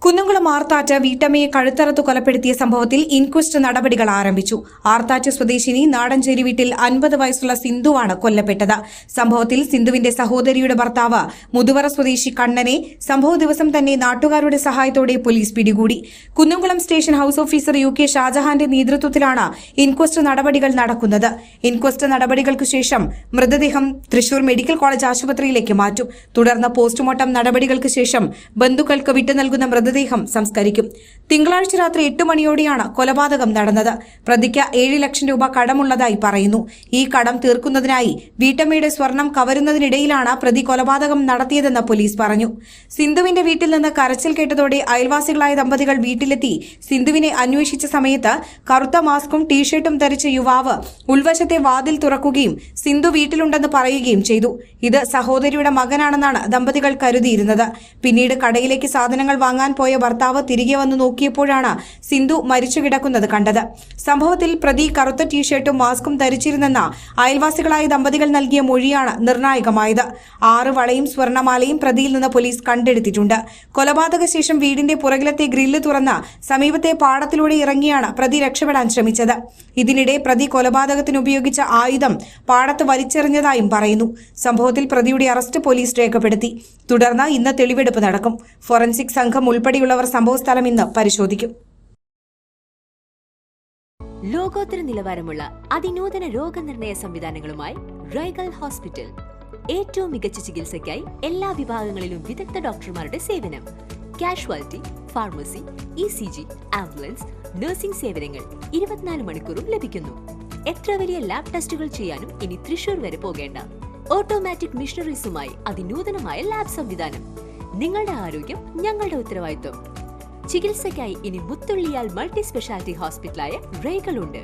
കുന്നംകുളം ആർത്താറ്റ് വീട്ടമ്മയെ കഴുത്തറുത്തു കൊലപ്പെടുത്തിയ സംഭവത്തിൽ ഇൻക്വസ്റ്റ് നടപടികൾ ആരംഭിച്ചു. ആർത്താറ്റ് സ്വദേശിനി നാടഞ്ചേരി വീട്ടിൽ 50 വയസ്സുള്ള സിന്ധുവാണ് കൊല്ലപ്പെട്ടത്. സംഭവത്തിൽ സിന്ധുവിന്റെ സഹോദരിയുടെ ഭർത്താവ് മുതുവറ സ്വദേശി കണ്ണനെ സംഭവ ദിവസം തന്നെ നാട്ടുകാരുടെ സഹായത്തോടെ പോലീസ് പിടികൂടി. Kunnamkulam station house officer UK ഷാജഹാന്റെ നേതൃത്വത്തിലാണ് ഇൻക്വസ്റ്റ് നടപടികൾ നടക്കുന്നത്. ഇൻക്വസ്റ്റ് നടപടികൾക്കു ശേഷം മൃതദേഹം തൃശൂർ മെഡിക്കൽ കോളേജ് ആശുപത്രിയിലേക്ക് മാറ്റും. തുടർന്ന് പോസ്റ്റ്മോർട്ടം നടപടികൾക്ക് ശേഷം ബന്ധുക്കൾക്ക് വിട്ടു നൽകുന്ന മൃതദേഹം സംസ്കരിക്കും. തിങ്കളാഴ്ച രാത്രി 8 മണിയോടെയാണ് കൊലപാതകം നടന്നത്. പ്രതിക്ക് 7 ലക്ഷം രൂപ കടമുള്ളതായി പറയുന്നു. ഈ കടം തീർക്കുന്നതിനായി വീട്ടമ്മയുടെ സ്വർണം കവരുന്നതിനിടയിലാണ് പ്രതി കൊലപാതകം നടത്തിയതെന്ന് പോലീസ് പറഞ്ഞു. സിന്ധുവിന്റെ വീട്ടിൽ നിന്ന് കരച്ചിൽ കേട്ടതോടെ അയൽവാസികളായ ദമ്പതികൾ വീട്ടിലെത്തി സിന്ധുവിനെ അന്വേഷിച്ച സമയത്ത് കറുത്ത മാസ്കും ടീഷർട്ടും ധരിച്ച യുവാവ് ഉൾവശത്തെ വാതിൽ തുറക്കുകയും സിന്ധു വീട്ടിലുണ്ടെന്ന് പറയുകയും ചെയ്തു. ഇത് സഹോദരിയുടെ മകനാണെന്നാണ് ദമ്പതികൾ കരുതിയിരുന്നത്. പിന്നീട് കടയിലേക്ക് സാധനങ്ങൾ വാങ്ങാൻ പോയ ഭർത്താവ് തിരികെ വന്നു നോക്കിയപ്പോഴാണ് സിന്ധു മരിച്ചു കിടക്കുന്നത് കണ്ടത്. സംഭവത്തിൽ പ്രതി കറുത്ത ടീഷർട്ടും മാസ്കും ധരിച്ചിരുന്നെന്ന അയൽവാസികളായ ദമ്പതികൾ നൽകിയ മൊഴിയാണ് നിർണായകമായത്. 6 വളയും സ്വർണമാലയും പ്രതിയിൽ നിന്ന് പോലീസ് കണ്ടെടുത്തിട്ടുണ്ട്. കൊലപാതക ശേഷം വീടിന്റെ പുറകിലത്തെ ഗ്രില്ല് തുറന്ന് സമീപത്തെ പാടത്തിലൂടെ ഇറങ്ങിയാണ് പ്രതി രക്ഷപ്പെടാൻ ശ്രമിച്ചത്. ഇതിനിടെ പ്രതി കൊലപാതകത്തിന് ഉപയോഗിച്ച ആയുധം പാടത്ത് വലിച്ചെറിഞ്ഞതായും പറയുന്നു. സംഭവത്തിൽ പ്രതിയുടെ അറസ്റ്റ് പോലീസ് രേഖപ്പെടുത്തി. തുടർന്ന് ഇന്ന് തെളിവെടുപ്പ് നടക്കും. ഫോറൻസിക് സംഘം ഉൾപ്പെടെയുള്ളവർ സംഭവസ്ഥലം ഇന്ന് പരിശോധിക്കും. ലോകോത്തര നിലവാരമുള്ള അതിനൂതന രോഗനിർണയ സംവിധാനങ്ങളുമായി റൈഗൽ ഹോസ്പിറ്റൽ. ഏറ്റവും മികച്ച ചികിത്സയ്ക്കായി എല്ലാ വിഭാഗങ്ങളിലും വിദഗ്ധ ഡോക്ടർമാരുടെ സേവനം. Casualty, pharmacy, ECG, ambulance, nursing സേവനങ്ങൾ 24 മണിക്കൂറും ലഭിക്കുന്നു. എത്ര വലിയ ലാബ് ടെസ്റ്റുകൾ ചെയ്യാനും ഇനി തൃശൂർ വരെ പോകേണ്ട. ഓട്ടോമാറ്റിക് മിഷനറീസുമായി അതിനൂതനമായ ലാബ് സംവിധാനം. നിങ്ങളുടെ ആരോഗ്യം ഞങ്ങളുടെ ഉത്തരവാദിത്വം. ചികിത്സയ്ക്കായി ഇനി മുത്തുള്ളിയാൽ മൾട്ടി സ്പെഷ്യാലിറ്റി ഹോസ്പിറ്റലായ റൈഗൽ ഉണ്ട്.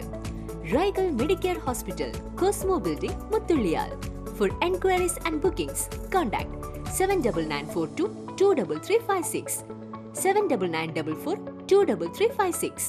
Rigel medicare hospital, cosmo building, Muthulliyal. For enquiries and bookings, contact 7994223356, 7994423356.